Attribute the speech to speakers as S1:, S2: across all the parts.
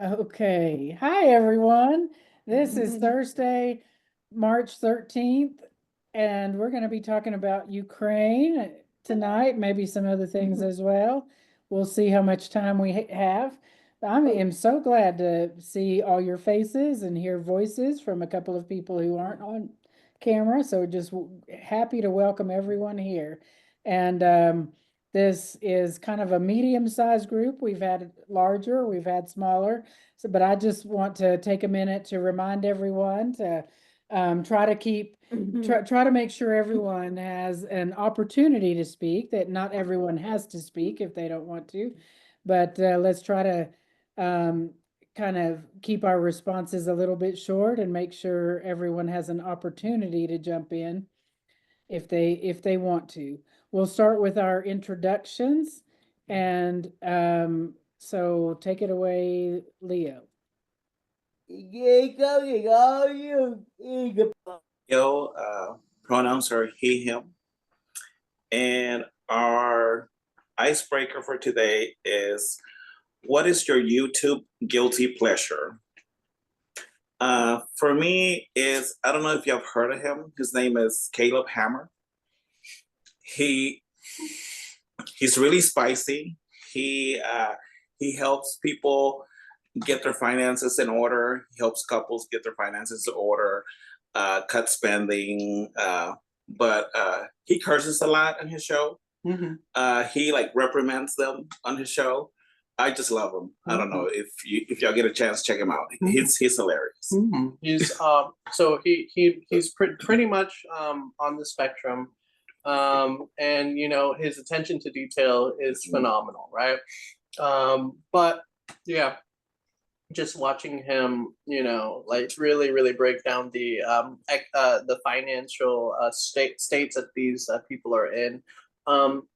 S1: Okay. Hi, everyone. This is Thursday, March 13th, and we're going to be talking about Ukraine tonight, maybe some other things as well. We'll see how much time we have. I am so glad to see all your faces and hear voices from a couple of people who aren't on camera. So just happy to welcome everyone here. And this is kind of a medium-sized group. We've had larger, we've had smaller. So, but I just want to take a minute to remind everyone to try to keep try to make sure everyone has an opportunity to speak, that not everyone has to speak if they don't want to. But let's try to kind of keep our responses a little bit short and make sure everyone has an opportunity to jump in if they want to. We'll start with our introductions, and so take it away, Leo.
S2: Pronouns are he, him. And our icebreaker for today is, what is your YouTube guilty pleasure? For me, I don't know if you have heard of him. His name is Caleb Hammer. He's really spicy. He helps people get their finances in order. He helps couples get their finances in order, cut spending. But he curses a lot on his show. He reprimands them on his show. I just love him. I don't know if y'all get a chance, check him out. He's hilarious.
S3: He's so he's pretty much on the spectrum, and his attention to detail is phenomenal, right? But yeah, just watching him, really break down the financial states that these people are in.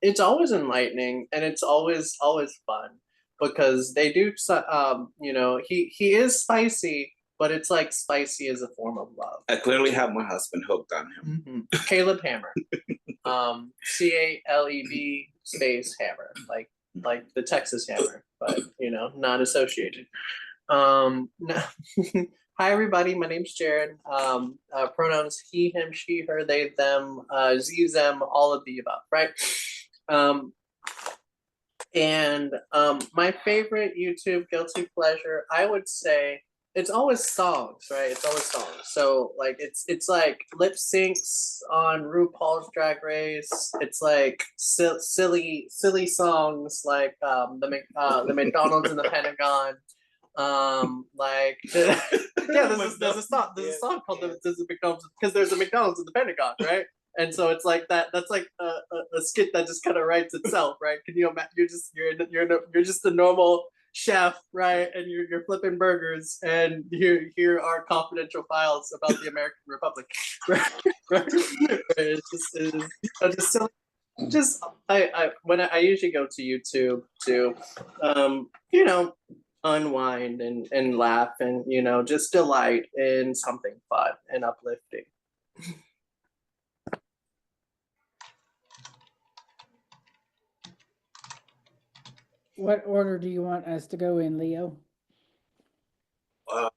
S3: It's always enlightening, and it's always fun. Because they do, he is spicy, but it's like spicy as a form of love.
S2: I clearly have my husband hooked on him.
S3: Caleb Hammer, CALEB space Hammer, like the Texas Hammer, but not associated. Hi everybody, my name's Jared. Pronouns he, him, she, her, they, them, z, them, all of the above, right? And my favorite YouTube guilty pleasure, I would say, it's always songs, right? It's always songs. So it's like lip syncs on RuPaul's Drag Race. It's like silly songs like the McDonald's and the Pentagon. There's a song called the McDonald's, because there's a McDonald's in the Pentagon, right? And so it's like that. That's like a skit that just kind of writes itself, right? Can you imagine? You're just a normal chef, right? And you're flipping burgers, and here are confidential files about the American Republic, right? It's just I usually go to YouTube to unwind and laugh and just delight in something fun and uplifting.
S1: What order do you want us to go in, Leo?
S2: I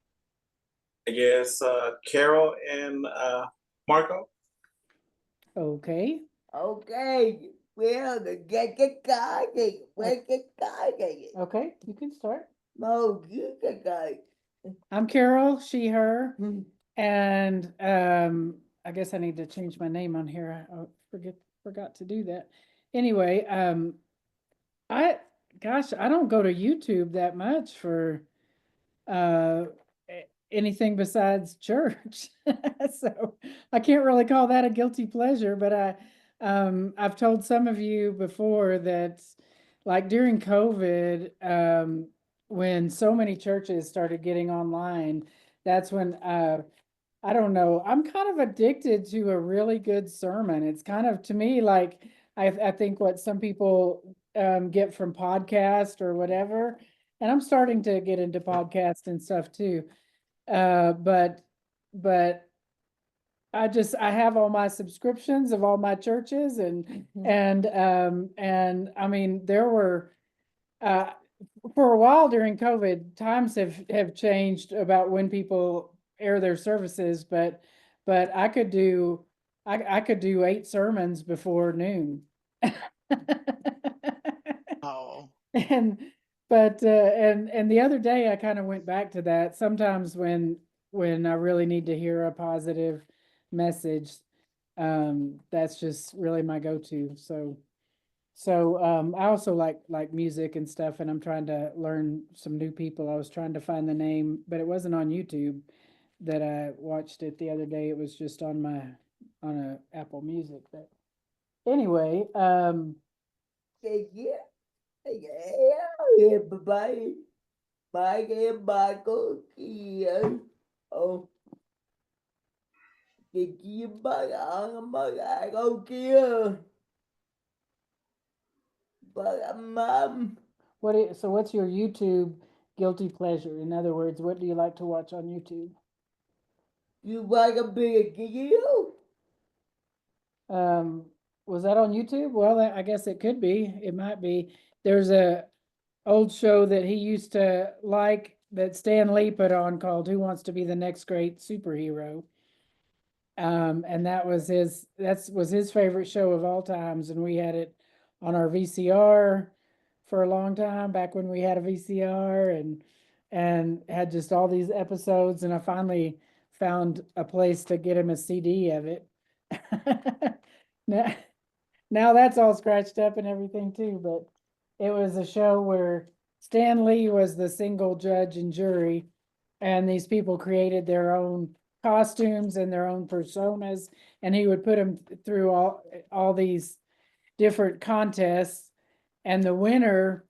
S2: guess Carol and Marco.
S1: Okay.
S4: Okay. Well, get started. Let's get started.
S1: Okay, you can start.
S4: No, you get started.
S1: I'm Carol, she, her, and I guess I need to change my name on here. I forgot to do that. Anyway, I don't go to YouTube that much for anything besides church. So I can't really call that a guilty pleasure, but I've told some of you before that, like during COVID, when so many churches started getting online, that's when I don't know, I'm kind of addicted to a really good sermon. It's kind of, to me, like I think what some people get from podcast or whatever, and I'm starting to get into podcast and stuff too. But I have all my subscriptions of all my churches, and I mean, there were for a while during COVID, times have changed about when people air their services, but I could do I could do 8 sermons before noon.
S5: Oh,
S1: And and the other day I kind of went back to that. Sometimes when I really need to hear a positive message, that's just really my go-to. So I also like music and stuff, and I'm trying to learn some new people. I was trying to find the name, but it wasn't on YouTube that I watched it the other day. It was just on a Apple Music. But anyway,
S4: Thank you. Yeah, bye. Bye, Michael. Yeah. Oh, cái kia bà lại con kia. Bà mom.
S1: so what's your YouTube guilty pleasure? In other words, what do you like to watch on YouTube?
S4: You like a big deal?
S1: Was that on YouTube? Well, I guess it could be. It might be. There's a old show that he used to like that Stan Lee put on called Who Wants to Be the Next Great Superhero? And that was his favorite show of all times, and we had it on our VCR for a long time back when we had a VCR and had just all these episodes, and I finally found a place to get him a CD of it. Now, now that's all scratched up and everything too, but it was a show where Stan Lee was the single judge and jury, and these people created their own costumes and their own personas, and he would put them through all these different contests, and the winner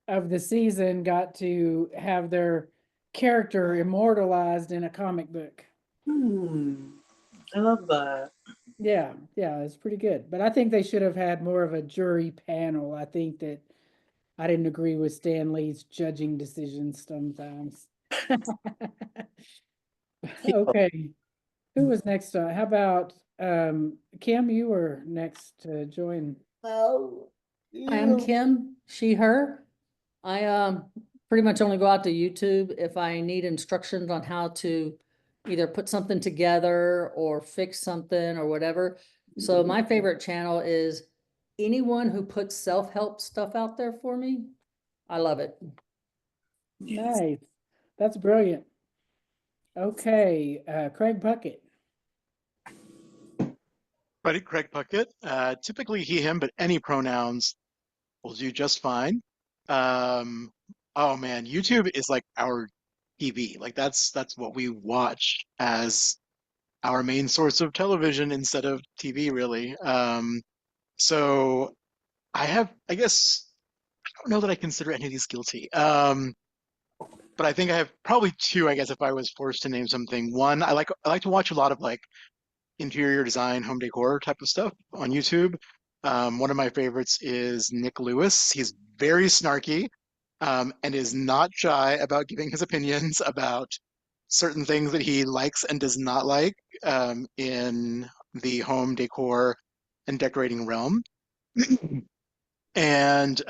S1: of the season got to have their character immortalized in a comic book.
S3: I love that.
S1: Yeah, it's pretty good. But I think they should have had more of a jury panel. I think that I didn't agree with Stan Lee's judging decisions sometimes. Okay, who was next? How about Kim? You were next to join.
S4: Oh,
S6: I am
S4: you.
S6: Kim, she, her. I pretty much only go out to YouTube if I need instructions on how to either put something together or fix something or whatever. So my favorite channel is anyone who puts self-help stuff out there for me. I love it.
S1: Nice, that's brilliant. Okay, Craig Puckett.
S5: Buddy Craig Puckett. Typically he, him, but any pronouns will do just fine. Oh man, YouTube is like our TV. Like that's what we watch as our main source of television instead of TV, really. So I guess, I don't know that I consider any of these guilty. But I think I have probably two, I guess, if I was forced to name something. One, I like to watch a lot of like interior design, home decor type of stuff on YouTube. One of my favorites is Nick Lewis. He's very snarky, and is not shy about giving his opinions about certain things that he likes and does not like, in the home decor and decorating realm. And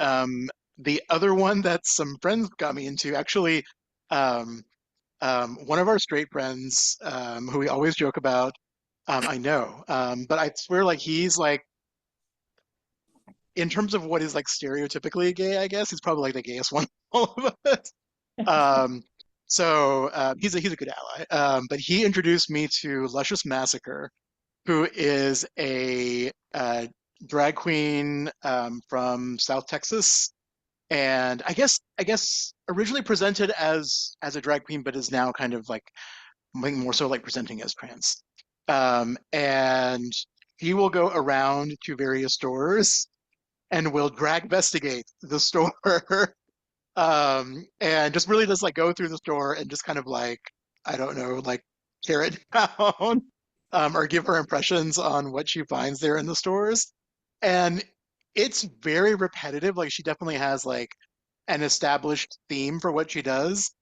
S5: the other one that some friends got me into, actually, um, one of our straight friends, who we always joke about, I know, but I swear, like, he's like, in terms of what is like stereotypically gay, I guess he's probably like the gayest one of all of us. Um, so he's a good ally. But he introduced me to Luscious Massacre, who is a drag queen, from South Texas, and I guess originally presented as a drag queen, but is now kind of like more so like presenting as trans. And he will go around to various stores and will drag investigate the store. And just really just like go through the store and just kind of like, I don't know, like tear it down, or give her impressions on what she finds there in the stores. And it's very repetitive. Like she definitely has like an established theme for what she does,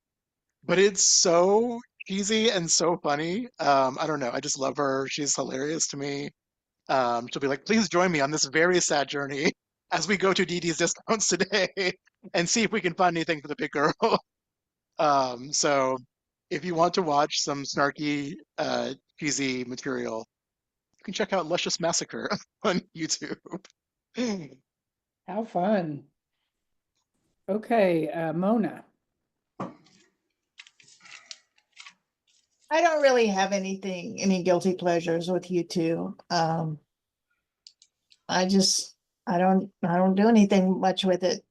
S5: but it's so cheesy and so funny. I don't know. I just love her. She's hilarious to me. She'll be like, please join me on this very sad journey as we go to Dee Dee's discounts today. and see if we can find anything for the big girl. So if you want to watch some snarky, cheesy material, you can check out Luscious Massacre on YouTube.
S1: How fun. Okay, Mona.
S7: I don't really have any guilty pleasures with YouTube. I don't do anything much with it.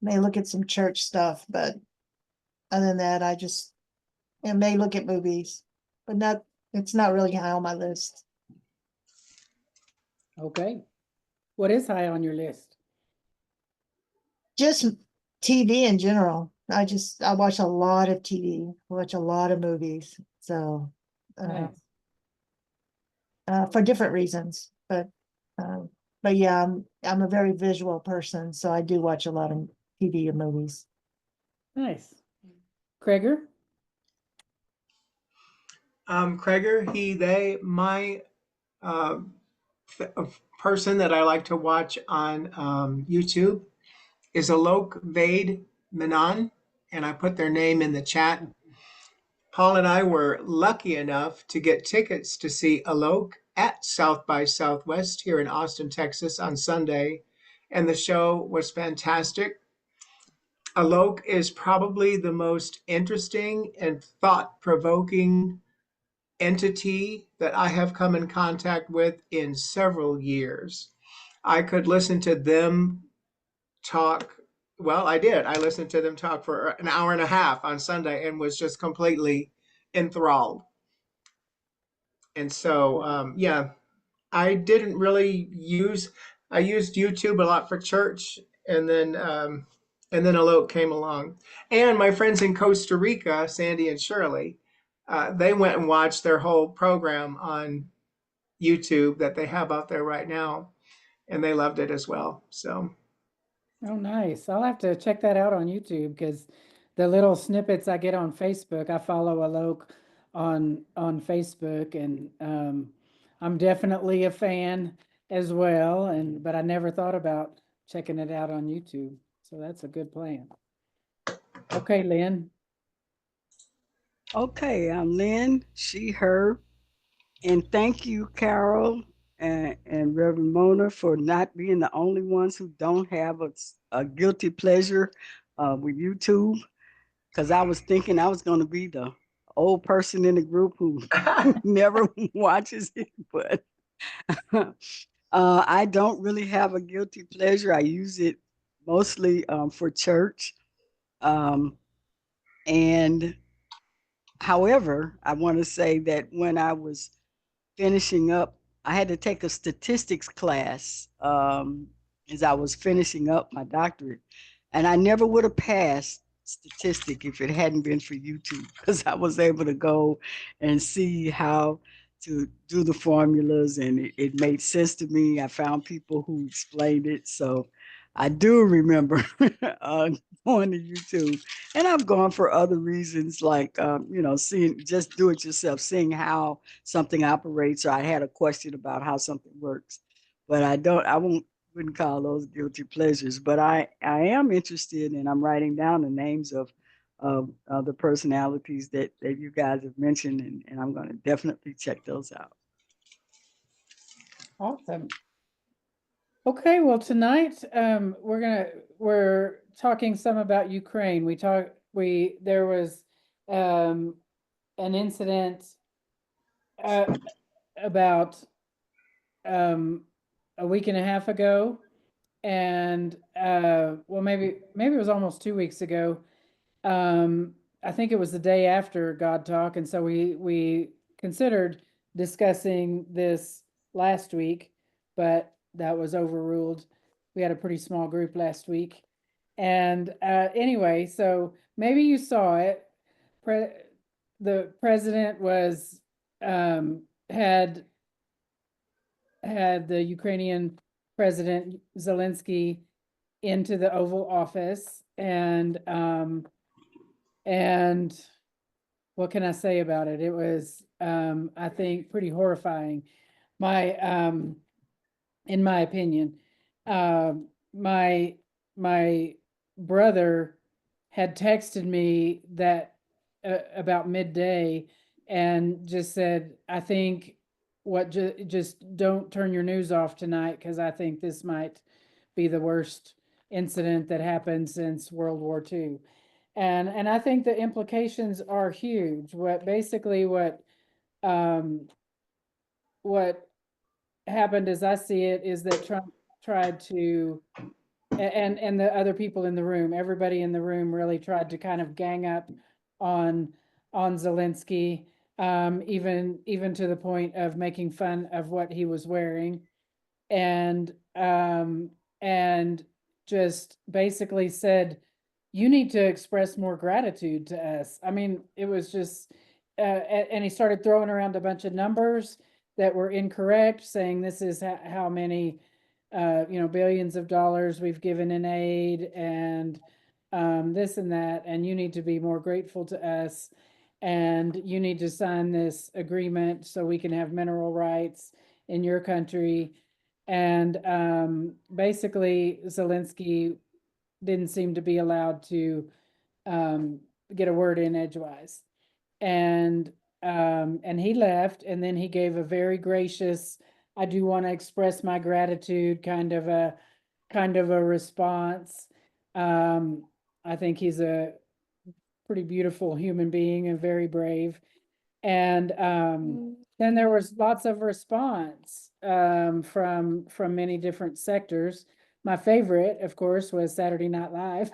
S7: May look at some church stuff, but other than that, I may look at movies, but it's not really high on my list.
S1: Okay. What is high on your list?
S7: Just TV in general. I watch a lot of TV, watch a lot of movies. So,
S1: Nice.
S7: for different reasons, but yeah, I'm a very visual person, so I do watch a lot of TV and movies.
S1: Nice. Kreger?
S8: Kreger, he, they, my person that I like to watch on YouTube is Alok Vade Menon, and I put their name in the chat. Paul and I were lucky enough to get tickets to see Alok at South by Southwest here in Austin, Texas on Sunday, and the show was fantastic. Alok is probably the most interesting and thought-provoking entity that I have come in contact with in several years. I could listen to them talk. Well, I did. I listened to them talk for an hour and a half on Sunday and was just completely enthralled. And so, yeah, I didn't really I used YouTube a lot for church, and then Alok came along. And my friends in Costa Rica, Sandy and Shirley, they went and watched their whole program on YouTube that they have out there right now, and they loved it as well. So,
S1: Oh, nice. I'll have to check that out on YouTube because the little snippets I get on Facebook, I follow Alok on Facebook, and I'm definitely a fan as well. But I never thought about checking it out on YouTube. So that's a good plan. Okay, Lynn.
S9: Okay, I'm Lynn, she, her. And thank you, Carol and Reverend Mona, for not being the only ones who don't have a guilty pleasure with YouTube. Because I was thinking I was going to be the old person in the group who never watches it. But I don't really have a guilty pleasure. I use it mostly for church. And however, I want to say that when I was finishing up, I had to take a statistics class as I was finishing up my doctorate. And I never would have passed statistic if it hadn't been for YouTube, because I was able to go and see how to do the formulas, and it made sense to me. I found people who explained it. So I do remember going to YouTube, and I've gone for other reasons, like, seeing, just do it yourself, seeing how something operates, or I had a question about how something works. But wouldn't call those guilty pleasures, but I am interested, and I'm writing down the names of the personalities that you guys have mentioned, and I'm going to definitely check those out.
S1: Awesome. Okay, well, tonight we're talking some about Ukraine. There was an incident about a week and a half ago, and well, maybe it was almost 2 weeks ago. I think it was the day after God Talk, and so we considered discussing this last week, but that was overruled. We had a pretty small group last week. And anyway, so maybe you saw it. The president was had the Ukrainian president Zelensky into the Oval Office, and what can I say about it? It was I think pretty horrifying. In my opinion, my brother had texted me that about midday and just said, I think just don't turn your news off tonight, because I think this might be the worst incident that happened since World War II. And I think the implications are huge. What happened, as I see it, is that Trump tried to, and the other people in the room, everybody in the room really tried to kind of gang up on Zelensky, even to the point of making fun of what he was wearing, and just basically said, you need to express more gratitude to us. I mean, it was just, and he started throwing around a bunch of numbers that were incorrect, saying this is how many, billions of dollars we've given in aid, and this and that, and you need to be more grateful to us, and you need to sign this agreement so we can have mineral rights in your country. And basically, Zelensky didn't seem to be allowed to get a word in edgewise. And he left, and then he gave a very gracious, I do want to express my gratitude kind of a response. I think he's a pretty beautiful human being and very brave. And then there was lots of response from many different sectors. My favorite, of course, was Saturday Night Live.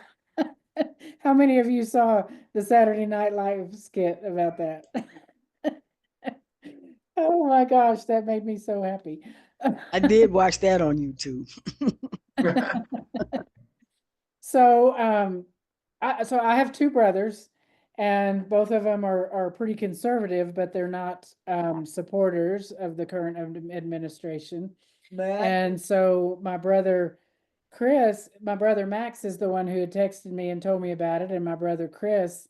S1: How many of you saw the Saturday Night Live skit about that? Oh my gosh, that made me so happy.
S9: I did watch that on YouTube.
S1: So I have two brothers, and both of them are pretty conservative, but they're not supporters of the current administration. And so my brother Max is the one who had texted me and told me about it, and my brother Chris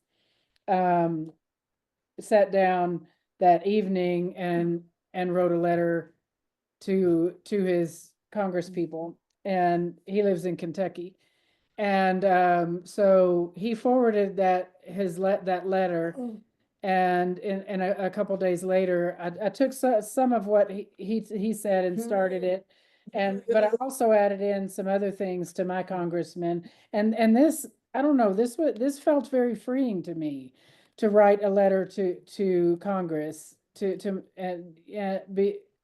S1: sat down that evening and wrote a letter to his Congress people, and he lives in Kentucky. And so he forwarded that letter, and in a couple days later, I took some of what he said and started it, but I also added in some other things to my congressman, and this, I don't know, this felt very freeing to me, to write a letter to Congress, and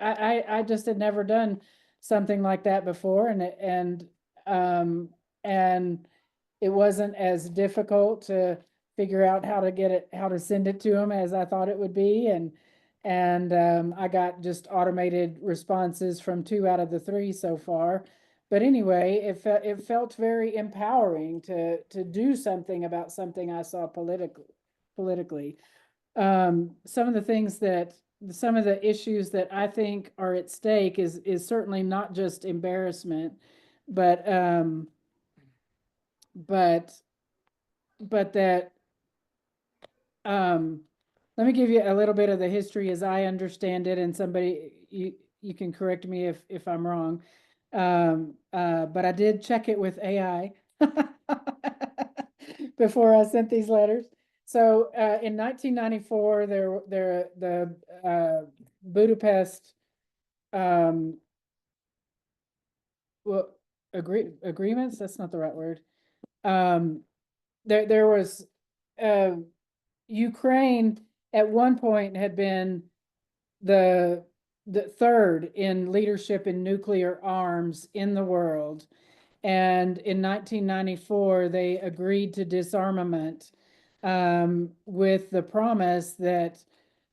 S1: I just had never done something like that before, and it wasn't as difficult to figure out how to send it to them as I thought it would be. And I got just automated responses from 2 out of the 3 so far. But anyway, it felt very empowering to do something about something I saw politically. Some of the issues that I think are at stake is certainly not just embarrassment, but that let me give you a little bit of the history as I understand it, and somebody, you can correct me if I'm wrong. But I did check it with AI before I sent these letters. So in 1994, the Budapest agreements, that's not the right word. There was Ukraine at one point had been the third in leadership in nuclear arms in the world. And in 1994, they agreed to disarmament with the promise that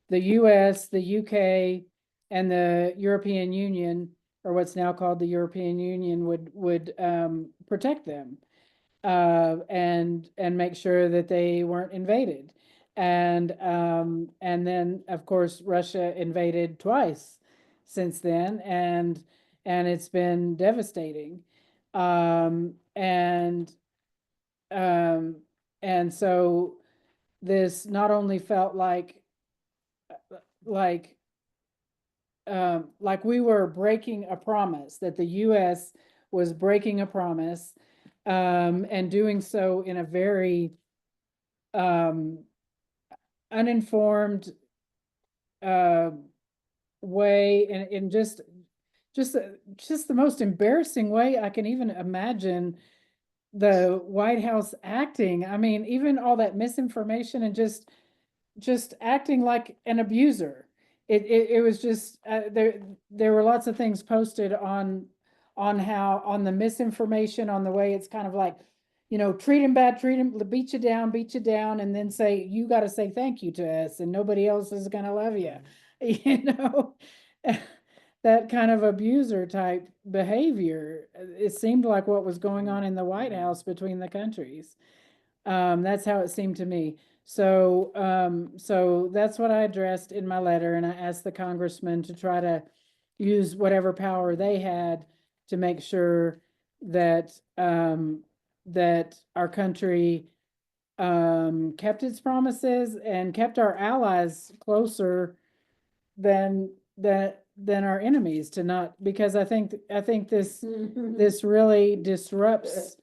S1: the US, the UK, and the European Union, or what's now called the European Union, would protect them and make sure that they weren't invaded. And then, of course, Russia invaded twice since then, and it's been devastating. And so this not only felt like we were breaking a promise, that the U.S. was breaking a promise, and doing so in a very uninformed way, and in just the most embarrassing way I can even imagine the White House acting. I mean, even all that misinformation and just acting like an abuser. It was just there were lots of things posted on the misinformation, on the way it's kind of like, treat him bad, beat you down, and then say, you got to say thank you to us and nobody else is going to love you. That kind of abuser type behavior. It seemed like what was going on in the White House between the countries. That's how it seemed to me. So that's what I addressed in my letter, and I asked the congressman to try to use whatever power they had to make sure that that our country kept its promises and kept our allies closer than our enemies, to not, because I think this really disrupts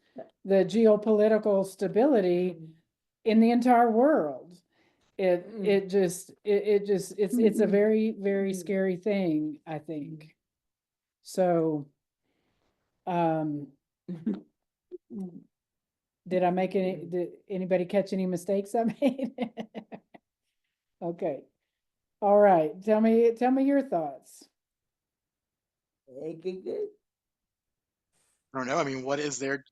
S1: the geopolitical stability in the entire world. It's a very, very scary thing, I think. So, did anybody catch any mistakes I made? Okay. All right. Tell me your thoughts.
S4: Okay, good.
S5: I don't know. I mean, what is there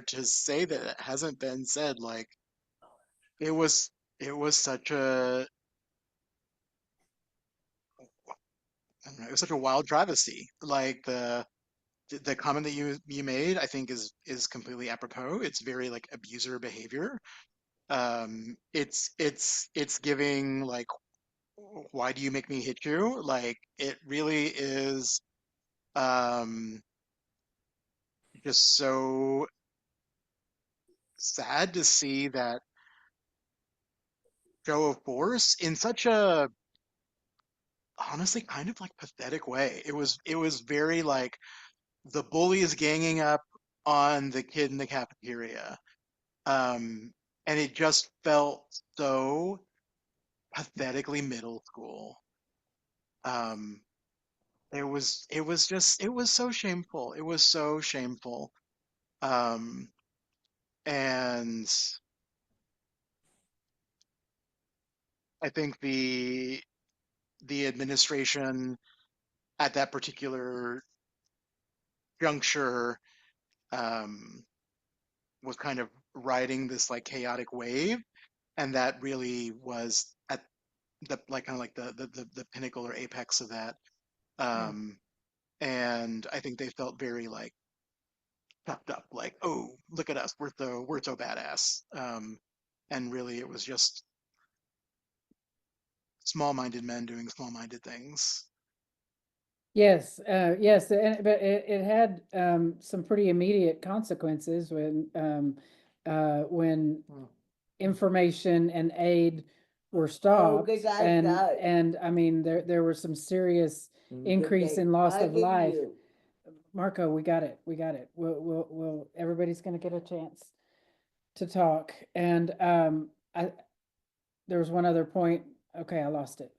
S5: to say that hasn't been said? Like, it was such a, I don't know, it was such a wild travesty. Like the comment that you made, I think is completely apropos. It's very like abuser behavior. It's giving like, why do you make me hit you? Like, it really is just so sad to see that show of force in such a, honestly, kind of like pathetic way. It was very like the bully is ganging up on the kid in the cafeteria. And it just felt so pathetically middle school. Um, it was so shameful. It was so shameful. Um, and I think the administration at that particular juncture um, was kind of riding this like chaotic wave, and that really was at the like kind of like the pinnacle or apex of that. Um, and I think they felt very like puffed up, like, oh, look at us, we're so badass. And really, it was just small-minded men doing small-minded things.
S1: Yes, yes, but it had some pretty immediate consequences when information and aid were stopped,
S4: Okay, guys,
S1: and
S4: guys.
S1: I mean there was some serious increase in loss of life. Marco, we got it. We'll everybody's gonna get a chance to talk. And there was one other point. Okay, I lost it.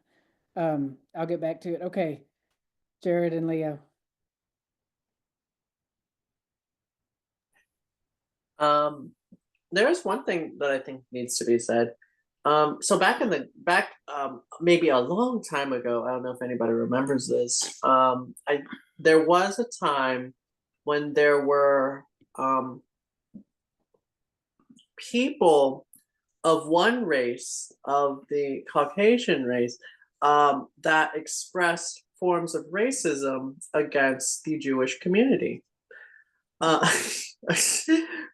S1: I'll get back to it. Okay, Jared and Leo.
S3: There is one thing that I think needs to be said. So maybe a long time ago, I don't know if anybody remembers this. There was a time when there were people of one race, of the Caucasian race, that expressed forms of racism against the Jewish community.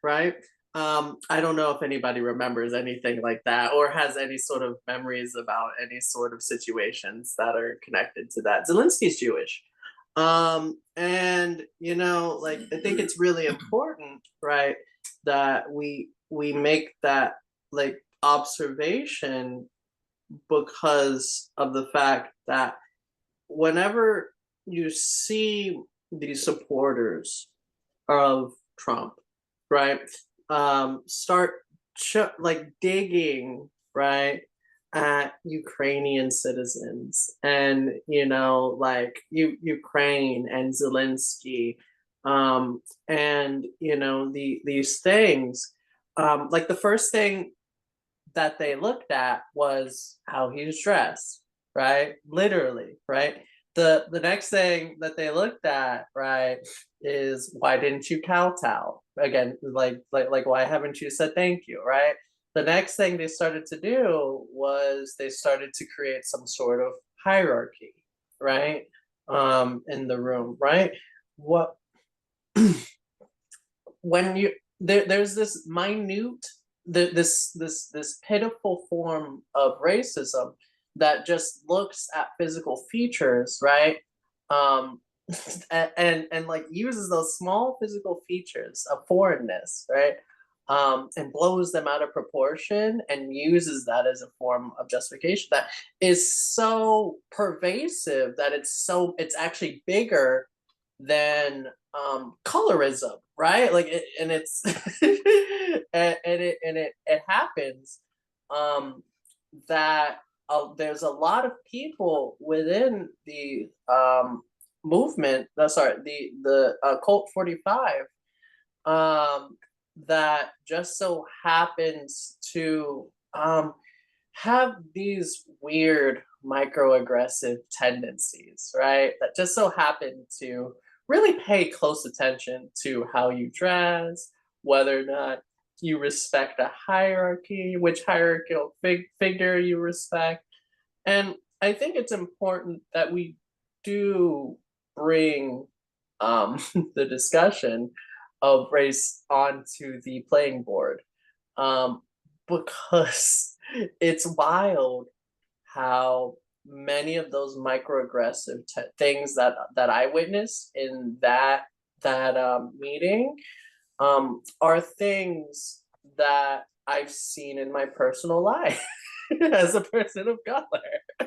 S3: Right? I don't know if anybody remembers anything like that or has any sort of memories about any sort of situations that are connected to that. Zelensky's Jewish. And like, I think it's really important, right, that we make that like observation, because of the fact that whenever you see these supporters of Trump, right, start like digging, right, at Ukrainian citizens and, you know, like Ukraine and Zelensky, and, you know, these things, like the first thing that they looked at was how he's dressed, right? Literally, right? The next thing that they looked at, right, is why didn't you kowtow? Again, like why haven't you said thank you, right? The next thing they started to do was they started to create some sort of hierarchy, right? In the room, right? What when you there's this minute this pitiful form of racism that just looks at physical features, right, um and like uses those small physical features of foreignness, right, and blows them out of proportion and uses that as a form of justification that is so pervasive that it's actually bigger than colorism, right? Like and it's and it happens that there's a lot of people within the movement, no, sorry, the cult 45, that just so happens to have these weird microaggressive tendencies, right? That just so happen to really pay close attention to how you dress, whether or not you respect a hierarchy, which hierarchical figure you respect. And I think it's important that we do bring the discussion of race onto the playing board, because it's wild how many of those microaggressive things that I witnessed in that meeting are things that I've seen in my personal life as a person of color,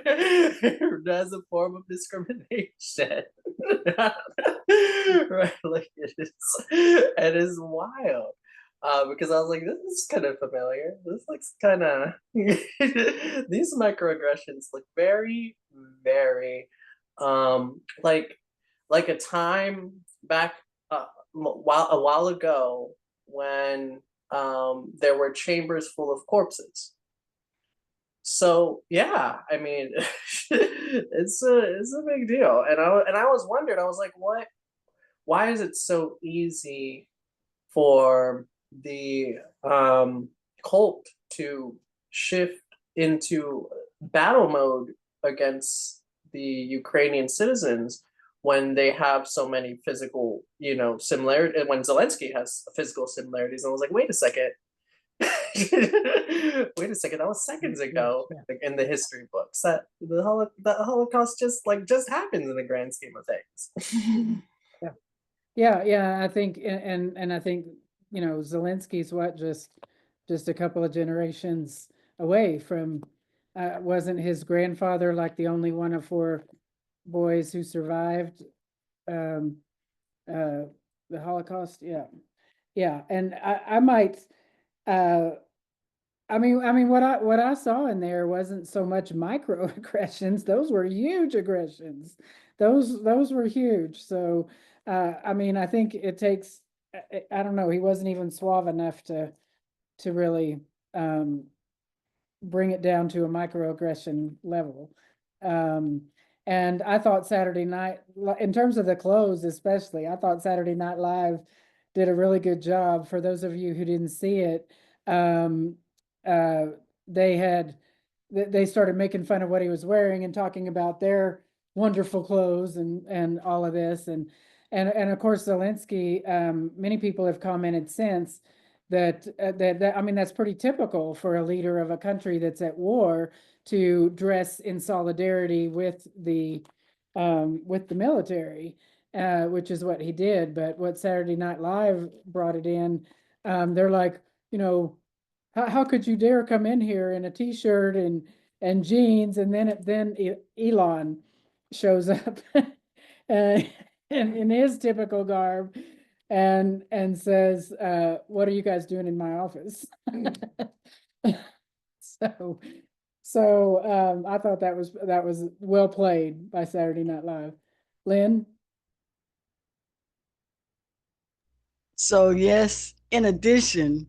S3: as a form of discrimination. Right, like it is wild. Because I was like, this is kind of familiar. This looks kind of these microaggressions look very, very like a time back a while ago when there were chambers full of corpses. So yeah, I mean, it's a big deal, and I was wondering, I was like, why is it so easy for the cult to shift into battle mode against the Ukrainian citizens when they have so many physical, you know, similarities, and when Zelensky has physical similarities? And I was like, wait a second. Wait a second, that was seconds ago in the history books. That the Holocaust just happens in the grand scheme of things.
S1: Yeah, I think, and I think, you know, Zelensky's what, just a couple of generations away from, wasn't his grandfather like the only one of 4 boys who survived the Holocaust? Yeah, and I might, I mean, what I saw in there wasn't so much microaggressions; those were huge aggressions. Those were huge. So, I mean, I think it takes. I don't know. He wasn't even suave enough to really bring it down to a microaggression level. And I thought Saturday night, in terms of the clothes, especially, I thought Saturday Night Live did a really good job. For those of you who didn't see it, they started making fun of what he was wearing and talking about their wonderful clothes and all of this, and of course Zelensky. Many people have commented since that I mean, that's pretty typical for a leader of a country that's at war to dress in solidarity with the military, which is what he did. But what Saturday Night Live brought it in, they're like, you know, how could you dare come in here in a t-shirt and jeans, and then Elon shows up in his typical garb, and says, what are you guys doing in my office? So I thought that was well played by Saturday Night Live. Lynn?
S9: So yes, in addition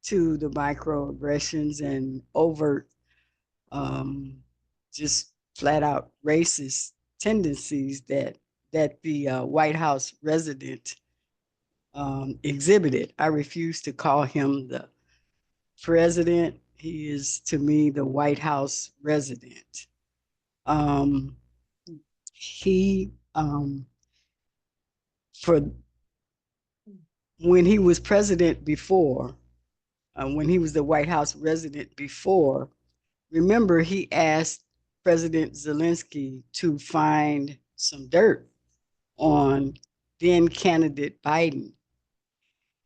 S9: to the microaggressions and overt, just flat out racist tendencies that the White House resident exhibited, I refuse to call him the president. He is to me the White House resident. He for when he was president before, when he was the White House resident before, remember he asked President Zelensky to find some dirt on then candidate Biden,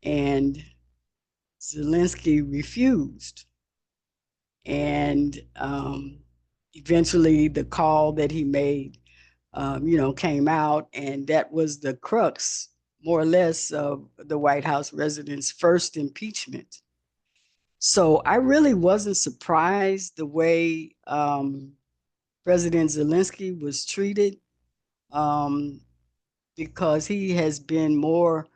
S9: and Zelensky refused. And eventually, the call that he made, came out, and that was the crux, more or less, of the White House resident's first impeachment. So I really wasn't surprised the way President Zelensky was treated, because he has been more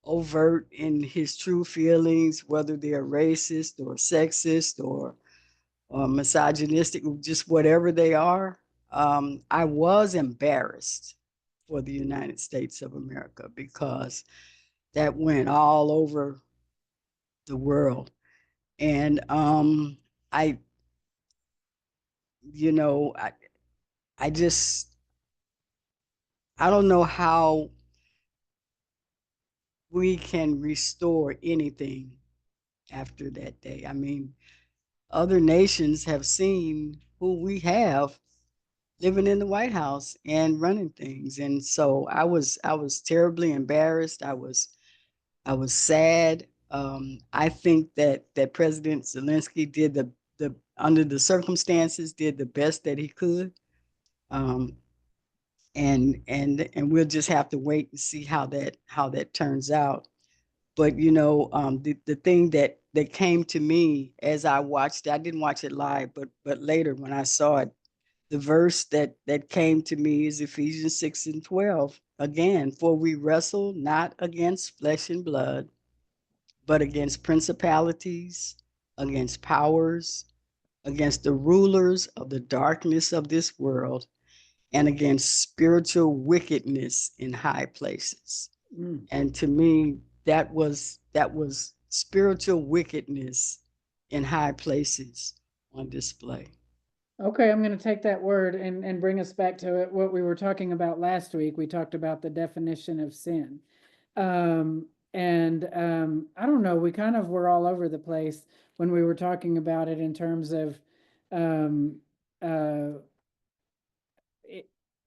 S9: overt in his true feelings, whether they're racist or sexist or misogynistic, just whatever they are. I was embarrassed for the United States of America because that went all over the world. And I, you know, I just, I don't know how we can restore anything after that day. I mean, other nations have seen who we have living in the White House and running things. And so I was terribly embarrassed. I was sad. I think that President Zelensky did the under the circumstances did the best that he could. And we'll just have to wait and see how that turns out. But the thing that came to me as I watched it, I didn't watch it live, but later when I saw it, the verse that came to me is Ephesians 6:12. Again, for we wrestle not against flesh and blood, but against principalities, against powers, against the rulers of the darkness of this world, and against spiritual wickedness in high places. And to me, that was spiritual wickedness in high places on display.
S1: Okay, I'm going to take that word and bring us back to it. What we were talking about last week, we talked about the definition of sin. I don't know, we kind of were all over the place when we were talking about it in terms of,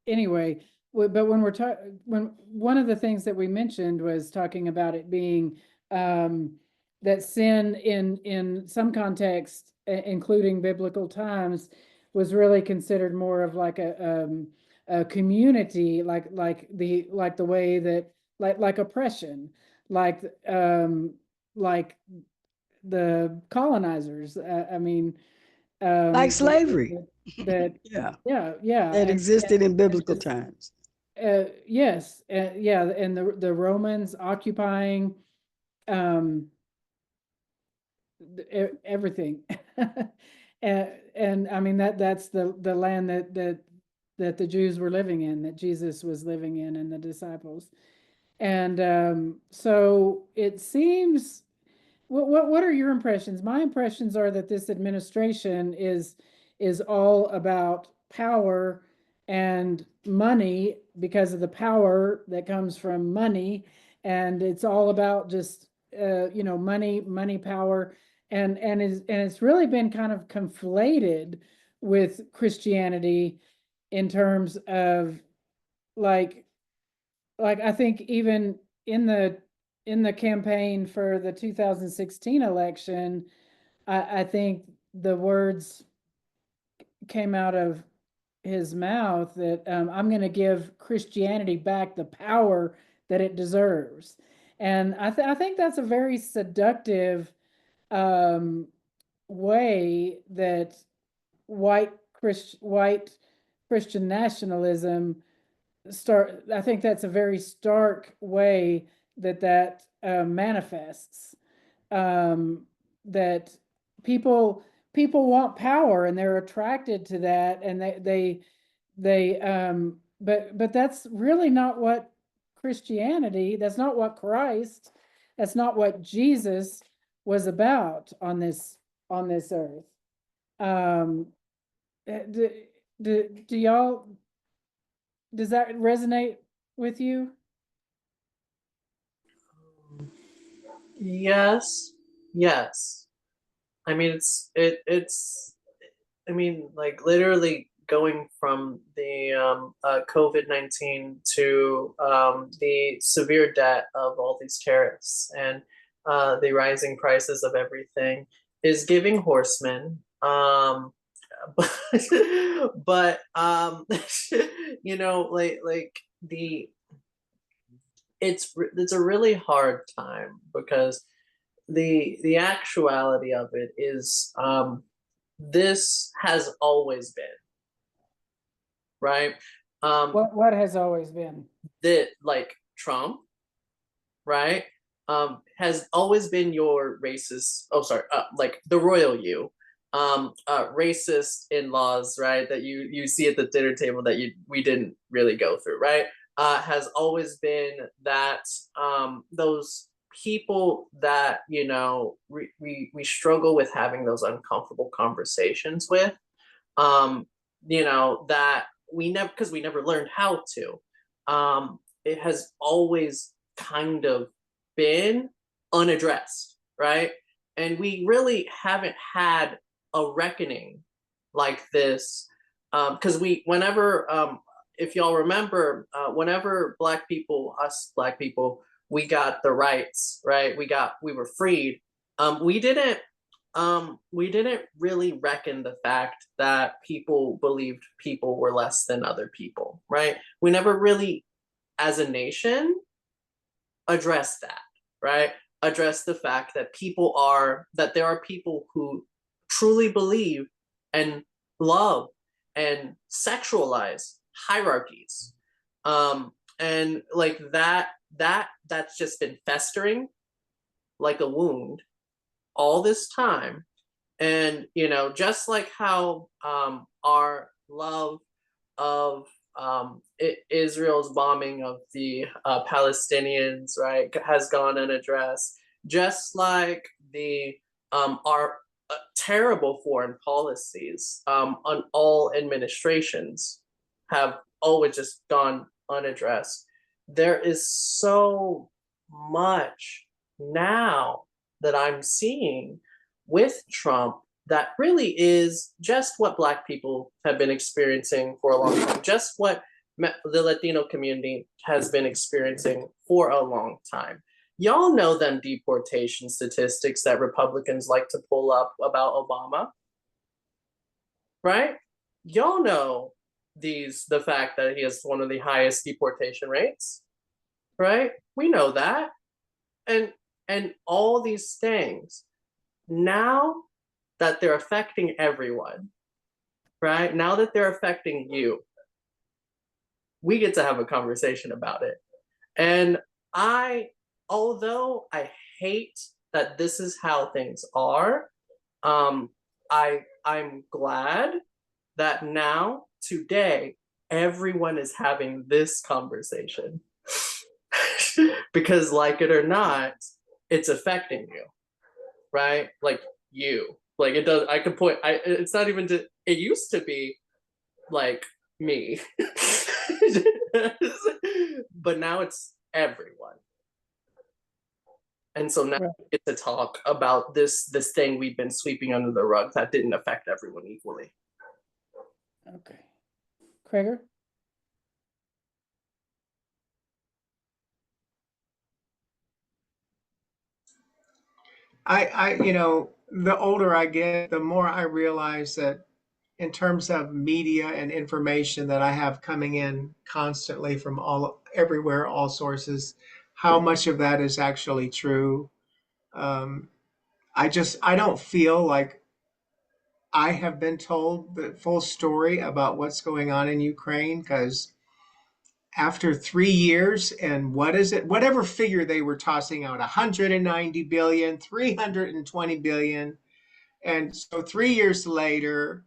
S1: anyway, but when we're talking, when one of the things that we mentioned was talking about it being, that sin in some context, including biblical times, was really considered more of like a community, like the way that like oppression, like the colonizers. I mean,
S9: Like slavery.
S1: that
S9: Yeah,
S1: yeah,
S9: that existed in biblical
S1: just,
S9: times.
S1: yes, yeah, and the Romans occupying everything. And I mean that's the land that the Jews were living in, that Jesus was living in, and the disciples. And so it seems, what are your impressions? My impressions are that this administration is all about power and money, because of the power that comes from money, and it's all about just money, power, and it's really been kind of conflated with Christianity in terms of like I think even in the campaign for the 2016 election, I think the words came out of his mouth that I'm going to give Christianity back the power that it deserves. And I think that's a very seductive way that white Christian nationalism I think that's a very stark way that manifests. That people want power and they're attracted to that, and but that's really not what Christianity, that's not what Christ, that's not what Jesus was about on this earth. Do, do y'all, does that resonate with you?
S3: Yes. I mean, it's I mean, like literally going from the COVID-19 to the severe debt of all these tariffs and the rising prices of everything is giving horsemen. But you know, like the it's a really hard time because the actuality of it is this has always been right.
S1: What has always been?
S3: That like Trump, right, has always been your racist, oh sorry, like the royal you, racist in-laws, right, that you see at the dinner table that we didn't really go through, right, has always been that those people that you know we struggle with having those uncomfortable conversations with, you know, that we never, because we never learned how to. It has always kind of been unaddressed, right? And we really haven't had a reckoning like this, because whenever, if y'all remember, whenever us Black people, we got the rights, right? We were freed. We didn't really reckon the fact that people believed people were less than other people, right? We never really, as a nation, addressed that, right? Address the fact that there are people who truly believe and love and sexualize hierarchies, and like that's just been festering like a wound all this time. And you know, just like how our love of Israel's bombing of the Palestinians, right, has gone unaddressed. Just like the our terrible foreign policies on all administrations have always just gone unaddressed. There is so much now that I'm seeing with Trump that really is just what Black people have been experiencing for a long time, just what the Latino community has been experiencing for a long time. Y'all know them deportation statistics that Republicans like to pull up about Obama, right? Y'all know the fact that he has one of the highest deportation rates, right? We know that. And all these things, now that they're affecting everyone, right? Now that they're affecting you, we get to have a conversation about it. And although I hate that this is how things are, I'm glad that now, today, everyone is having this conversation. Because like it or not, it's affecting you, right? Like you, like it does. I could point. It's not even. It used to be like me, but now it's everyone. And so now we get to talk about this thing we've been sweeping under the rug that didn't affect everyone equally.
S1: Okay, Kreger.
S8: You know, the older I get, the more I realize that in terms of media and information that I have coming in constantly from everywhere, all sources, how much of that is actually true. Um, I don't feel like I have been told the full story about what's going on in Ukraine, because after 3 years and what is it, whatever figure they were tossing out, 190 billion, 320 billion. And so 3 years later,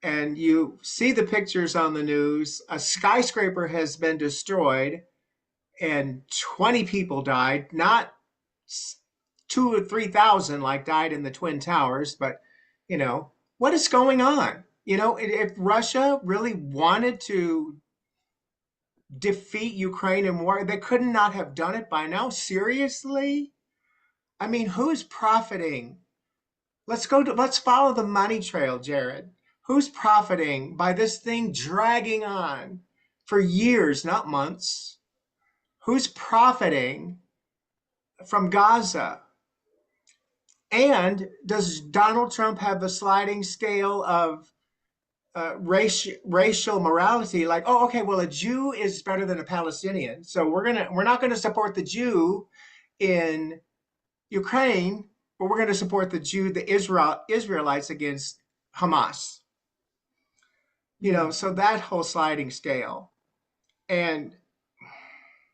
S8: and you see the pictures on the news, a skyscraper has been destroyed and 20 people died, not 2 or 3,000 like died in the Twin Towers, but what is going on? If Russia really wanted to defeat Ukraine in war, they could not have done it by now. Seriously? I mean, who's profiting? Let's follow the money trail, Jared. Who's profiting by this thing dragging on for years, not months? Who's profiting from Gaza? And does Donald Trump have a sliding scale of racial morality? Like, oh, okay, well, a Jew is better than a Palestinian, so we're not gonna support the Jew in Ukraine, but we're gonna support the Israelites against Hamas. So that whole sliding scale. And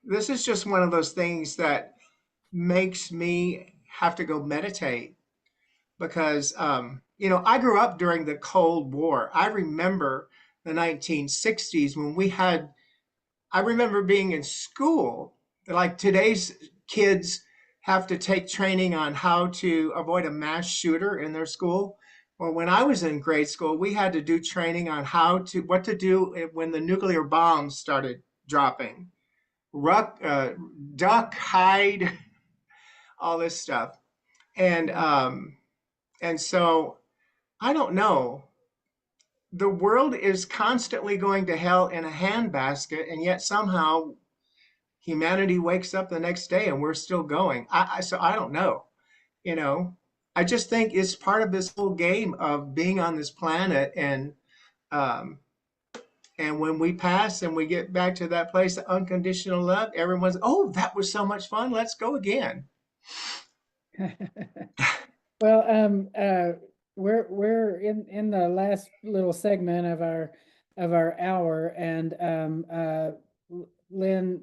S8: this is just one of those things that makes me have to go meditate, because I grew up during the Cold War. I remember the 1960s when I remember being in school, like today's kids have to take training on how to avoid a mass shooter in their school. Well, when I was in grade school, we had to do training on what to do when the nuclear bombs started dropping. Duck, hide, all this stuff. And so I don't know. The world is constantly going to hell in a handbasket, and yet somehow humanity wakes up the next day and we're still going. So I don't know. I just think it's part of this whole game of being on this planet, and when we pass and we get back to that place of unconditional love, everyone's, oh, that was so much fun. Let's go again.
S1: Well, we're in the last little segment of our hour, and Lynn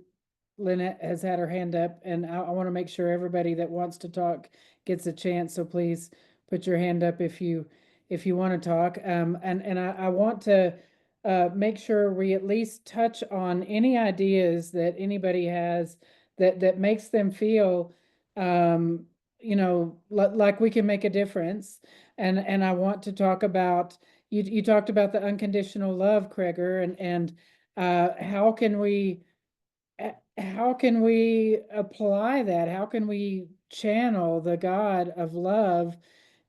S1: has had her hand up, and I want to make sure everybody that wants to talk gets a chance. So please put your hand up if you want to talk. And I want to make sure we at least touch on any ideas that anybody has that makes them feel like we can make a difference. And I want to talk about, you talked about the unconditional love, Kreger, and how can we apply that? How can we channel the God of love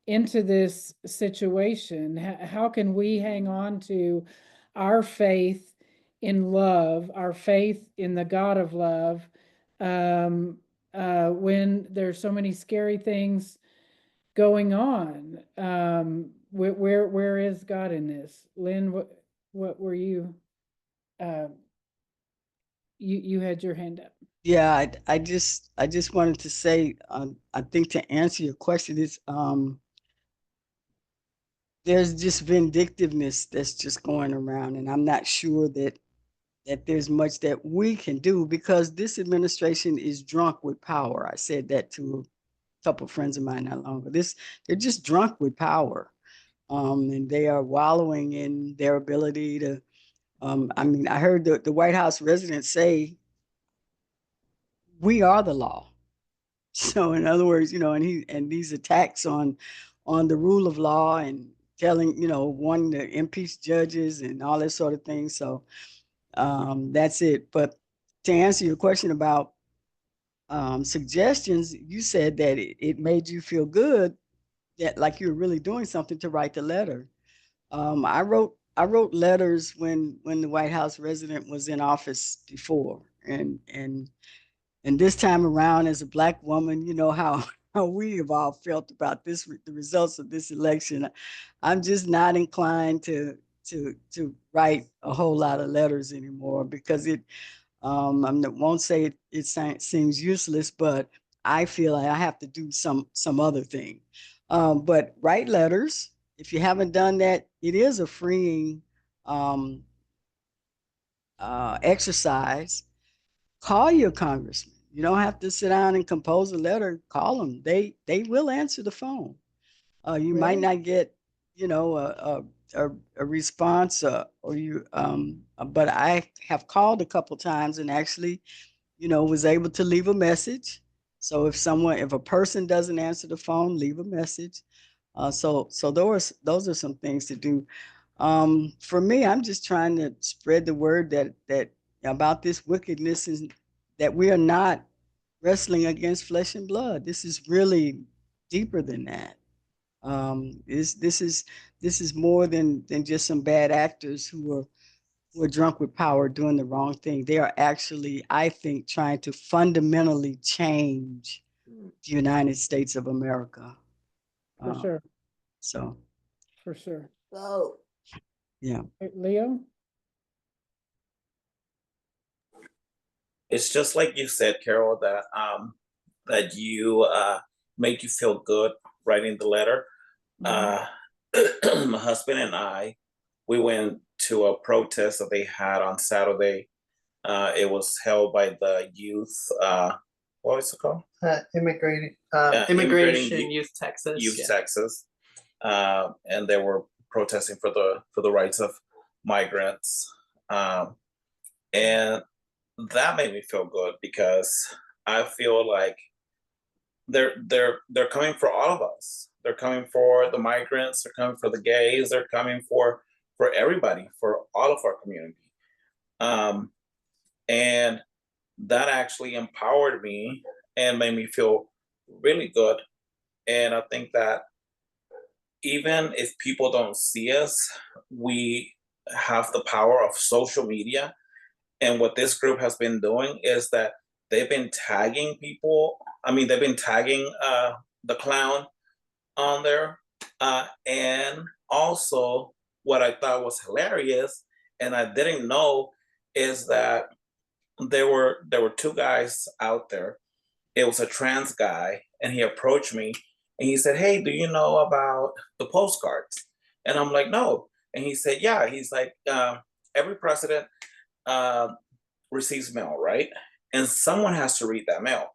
S1: into this situation? How can we hang on to our faith in love, our faith in the God of love, when there's so many scary things going on? Where is God in this? Lynn, what were you? You had your hand up.
S9: Yeah, I just wanted to say, I think to answer your question is, there's just vindictiveness that's just going around, and I'm not sure that there's much that we can do, because this administration is drunk with power. I said that to a couple of friends of mine not long ago. They're just drunk with power, and they are wallowing in their ability to. I mean, I heard the White House resident say, "We are the law." So, in other words, and these attacks on the rule of law, and telling, wanting to impeach judges and all that sort of thing. So, that's it. But to answer your question about suggestions, you said that it made you feel good, that like you're really doing something to write the letter. I wrote letters when the White House resident was in office before, and this time around, as a Black woman, you know how how we have all felt about this, the results of this election. I'm just not inclined to write a whole lot of letters anymore because I won't say it seems useless, but I feel like I have to do some other thing. But write letters. If you haven't done that, it is a freeing exercise. Call your congressman. You don't have to sit down and compose a letter. Call them. They will answer the phone. You might
S1: Really?
S9: not get, you know, a response, or you. But I have called a couple times and actually, you know, was able to leave a message. So if a person doesn't answer the phone, leave a message. So those are some things to do. For me, I'm just trying to spread the word that about this wickedness, is that we are not wrestling against flesh and blood. This is really deeper than that. This is more than just some bad actors who are drunk with power doing the wrong thing. They are actually, I think, trying to fundamentally change the United States of America.
S1: For sure,
S9: So,
S1: for sure.
S4: So,
S9: yeah.
S1: Leo?
S2: It's just like you said, Carol, that you make you feel good writing the letter. My husband and I, we went to a protest that they had on Saturday. It was held by the youth. What was it called?
S3: Immigration Youth Texas.
S2: Youth
S3: yeah.
S2: Texas, and they were protesting for the rights of migrants, and that made me feel good because I feel like they're coming for all of us. They're coming for the migrants. They're coming for the gays. They're coming for everybody, for all of our community. And that actually empowered me and made me feel really good. And I think that even if people don't see us, we have the power of social media. And what this group has been doing is that they've been tagging people. I mean, they've been tagging the clown on there. And also, what I thought was hilarious, and I didn't know, is that there were two guys out there. It was a trans guy, and he approached me and he said, "Hey, do you know about the postcards?" And I'm like, "No." And he said, "Yeah." He's like, "Every president receives mail, right? And someone has to read that mail,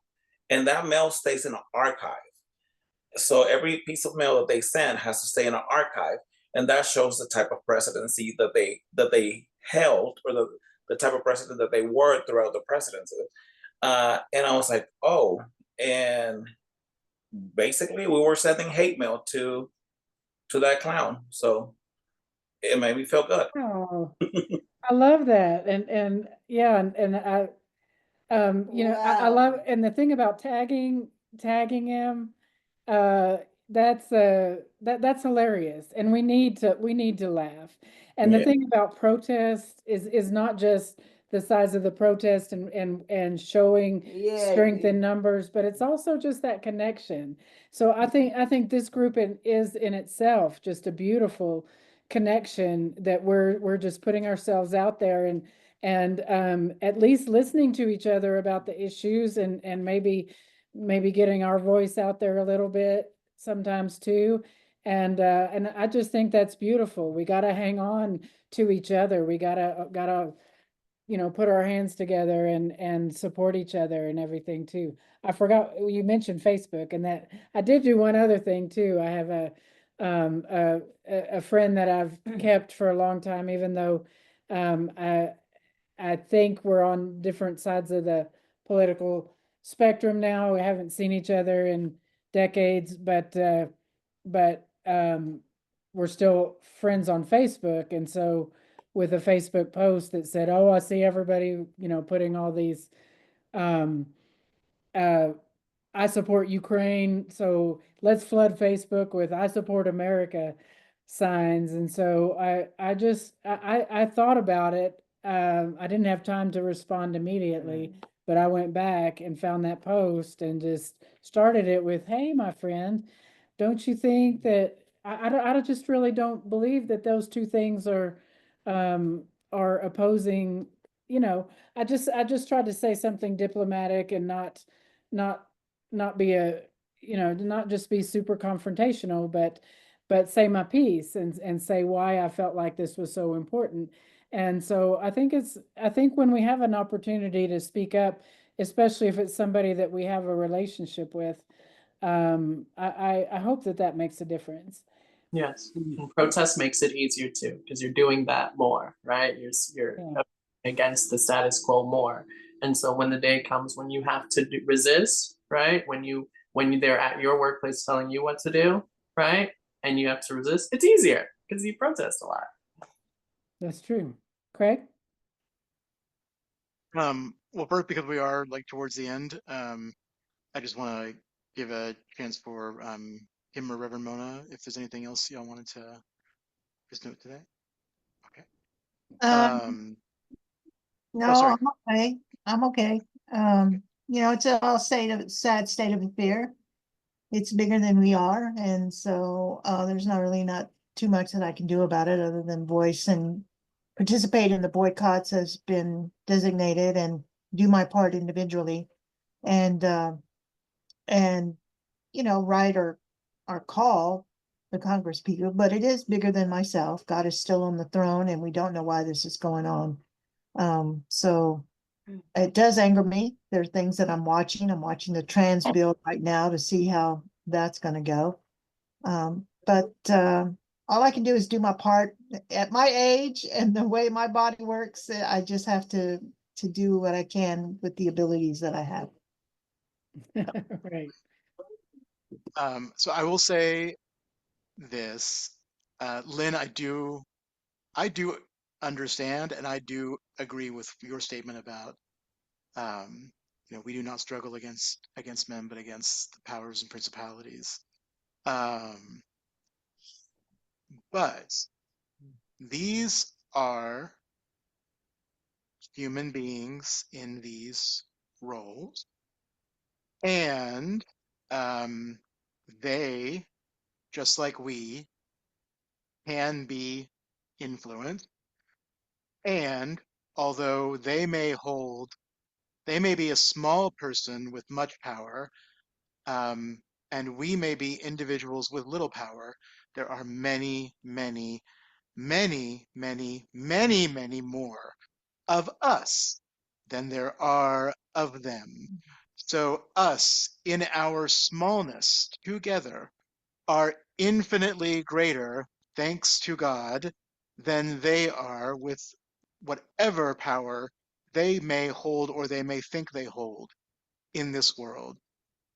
S2: and that mail stays in an archive. So every piece of mail that they send has to stay in an archive, and that shows the type of presidency that they held, or the type of president that they were throughout the presidency." And I was like, "Oh," and basically we were sending hate mail to that clown. So it made me feel good.
S1: Oh, I love that. And yeah, and I, you know, I
S4: Wow.
S1: love, and the thing about tagging him, uh, that's hilarious. And we need to laugh. And the
S2: Yeah.
S1: thing about protest is not just the size of the protest and showing
S4: Yeah.
S1: strength in numbers, but it's also just that connection. So I think this group is in itself just a beautiful connection, that we're just putting ourselves out there and at least listening to each other about the issues, and maybe getting our voice out there a little bit sometimes too. And I just think that's beautiful. We got to hang on to each other. We gotta put our hands together and support each other and everything too. I forgot you mentioned Facebook, and that I did do one other thing too. I have a friend that I've kept for a long time, even though I think we're on different sides of the political spectrum now. We haven't seen each other in decades, but we're still friends on Facebook. And so with a Facebook post that said, "Oh, I see everybody, putting all these um I support Ukraine, so let's flood Facebook with 'I support America' signs." And so I just I thought about it. I didn't have time to respond immediately, but I went back and found that post and just started it with, "Hey, my friend, don't you think that I just really don't believe that those two things are opposing, you know, I just tried to say something diplomatic and not not be a, you know, not just be super confrontational, but say my piece and say why I felt like this was so important. And so I think when we have an opportunity to speak up, especially if it's somebody that we have a relationship with, I hope that that makes a difference.
S3: Yes, and protest makes it easier too, because you're doing that more, right? You're
S1: Yeah.
S3: against the status quo more, and so when the day comes when you have to resist, right? When they're at your workplace telling you what to do, right? And you have to resist, it's easier because you protest a lot.
S1: That's true. Craig?
S5: Well, first, because we are like towards the end, I just want to give a chance for him or Reverend Mona if there's anything else y'all wanted to just note today. Okay.
S7: No,
S5: Sorry.
S7: I'm okay. I'm okay. You know, it's a sad state of affair. It's bigger than we are, and so there's not too much that I can do about it other than voice and participate in the boycotts has been designated and do my part individually, and you know, write or call the Congress people. But it is bigger than myself. God is still on the throne, and we don't know why this is going on. So it does anger me. There are things that I'm watching. I'm watching the trans bill right now to see how that's going to go. But all I can do is do my part at my age and the way my body works. I just have to do what I can with the abilities that I have.
S1: Right.
S5: So I will say this, Lynn, I do understand and I do agree with your statement about, you know, we do not struggle against men, but against the powers and principalities. But these are human beings in these roles, and they, just like we, can be influenced. And although they may be a small person with much power, and we may be individuals with little power, there are many, many, many, many, many, many more of us than there are of them. So us in our smallness together are infinitely greater, thanks to God, than they are with whatever power they may hold or they may think they hold in this world.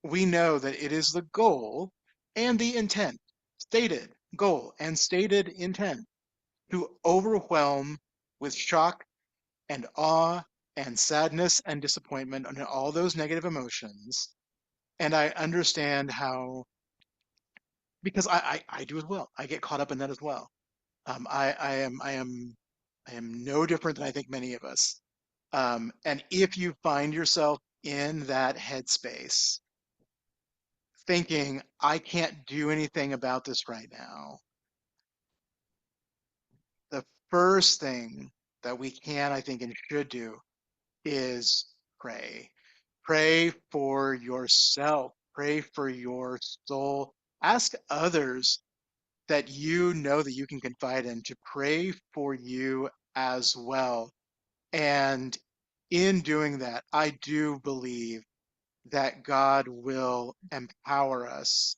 S5: We know that it is the goal and the intent, stated goal and stated intent, to overwhelm with shock and awe and sadness and disappointment and all those negative emotions. And I understand how, because I do as well. I get caught up in that as well. I am no different than I think many of us. And if you find yourself in that headspace, thinking, I can't do anything about this right now, the first thing that we can, I think, and should do is pray. Pray for yourself. Pray for your soul. Ask others that you know that you can confide in to pray for you as well. And in doing that, I do believe that God will empower us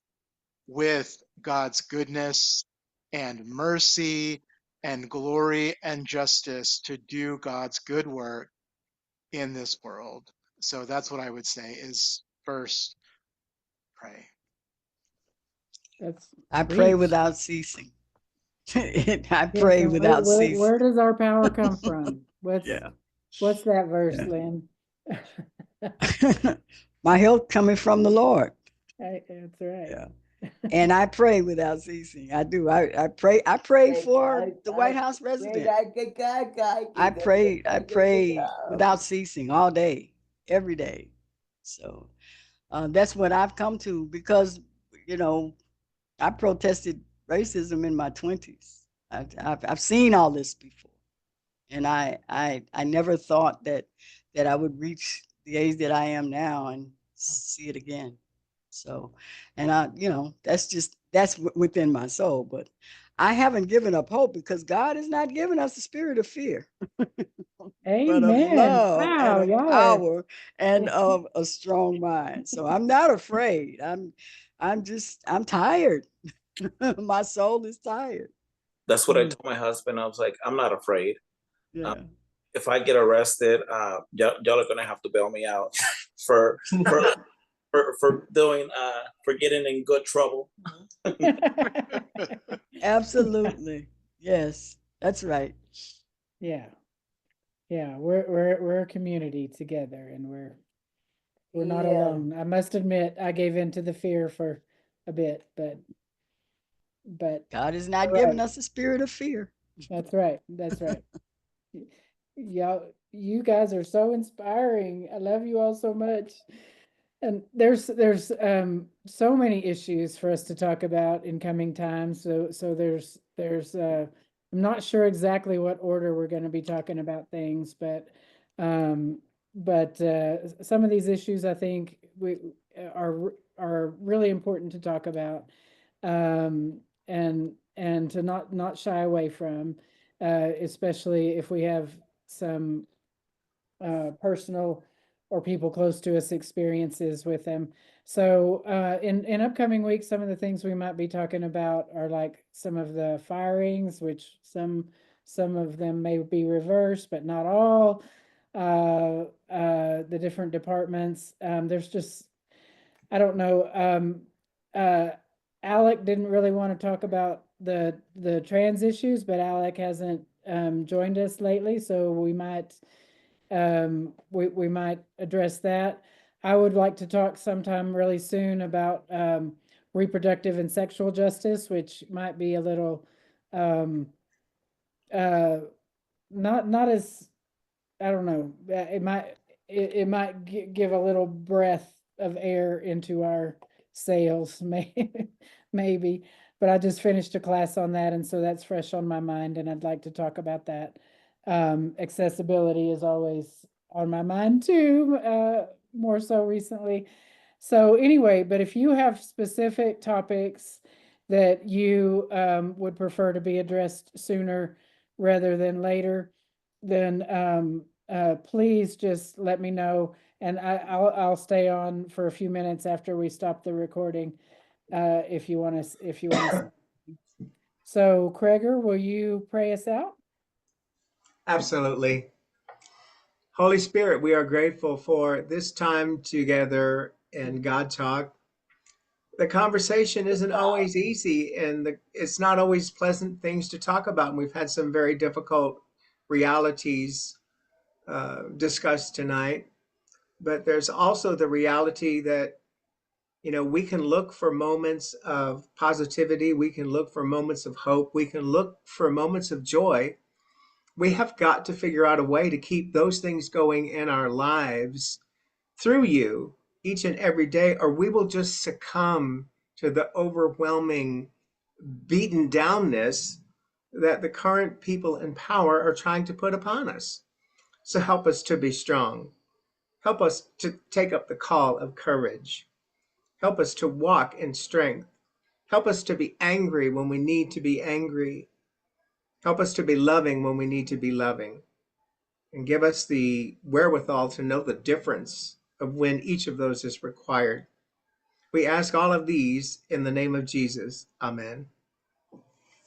S5: with God's goodness and mercy and glory and justice to do God's good work in this world. So that's what I would say is first, pray.
S1: That's
S9: I pray
S1: preach.
S9: without ceasing. I
S1: Yes,
S9: pray
S1: and
S9: without ceasing.
S1: where does our power come from?
S9: Yeah.
S1: What's that verse,
S9: Yeah.
S1: Lynn?
S9: My help coming from the Lord.
S1: That's right.
S9: Yeah. And I pray without ceasing. I do. I pray for the White House resident. I pray without ceasing all day, every day. So that's what I've come to, because, I protested racism in my 20s. I've seen all this before. And I never thought that I would reach the age that I am now and see it again. So, and that's within my soul, but I haven't given up hope, because God has not given us the spirit of fear, but of
S1: Amen.
S9: love and
S1: Wow,
S9: of
S1: y'all are.
S9: power and of a strong mind. So I'm not afraid. I'm tired. My soul is tired.
S2: That's what I told my husband. I was like, I'm not afraid.
S9: Yeah.
S2: If I get arrested, y'all are gonna have to bail me out for doing for getting in good trouble.
S9: Absolutely. Yes, that's right.
S1: Yeah. Yeah, we're a community together, and we're not
S4: Yeah.
S1: alone. I must admit, I gave in to the fear for a bit, but
S9: God is not
S1: you're
S9: giving
S1: right.
S9: us a spirit of fear.
S1: That's right. That's right. Y'all, you guys are so inspiring. I love you all so much. And there's so many issues for us to talk about in coming times. So there's I'm not sure exactly what order we're going to be talking about things, um some of these issues I think we are really important to talk about, and to not shy away from, especially if we have some personal or people close to us experiences with them. So in upcoming weeks, some of the things we might be talking about are like some of the firings, which some of them may be reversed, but not all. The different departments. There's just, I don't know. Alec didn't really want to talk about the trans issues, but Alec hasn't joined us lately, so we might address that. I would like to talk sometime really soon about reproductive and sexual justice, which might be a little not as, I don't know. It might give a little breath of air into our sails, maybe. But I just finished a class on that, and so that's fresh on my mind, and I'd like to talk about that. Accessibility is always on my mind too, more so recently. So anyway, but if you have specific topics that you would prefer to be addressed sooner rather than later, then please just let me know, and I'll stay on for a few minutes after we stop the recording, if you want to. So Kreger, will you pray us out?
S8: Absolutely. Holy Spirit, we are grateful for this time together in God Talk. The conversation isn't always easy, and it's not always pleasant things to talk about. And we've had some very difficult realities discussed tonight. But there's also the reality that, we can look for moments of positivity. We can look for moments of hope. We can look for moments of joy. We have got to figure out a way to keep those things going in our lives through you each and every day, or we will just succumb to the overwhelming beaten downness that the current people in power are trying to put upon us. So help us to be strong. Help us to take up the call of courage. Help us to walk in strength. Help us to be angry when we need to be angry. Help us to be loving when we need to be loving. And give us the wherewithal to know the difference of when each of those is required. We ask all of these in the name of Jesus. Amen.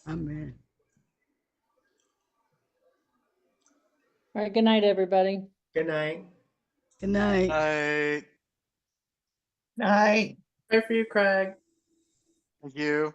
S9: Amen.
S6: All right, good night, everybody.
S8: Good night.
S9: Good night.
S5: I
S7: Night.
S3: Pray for you, Craig.
S5: thank you.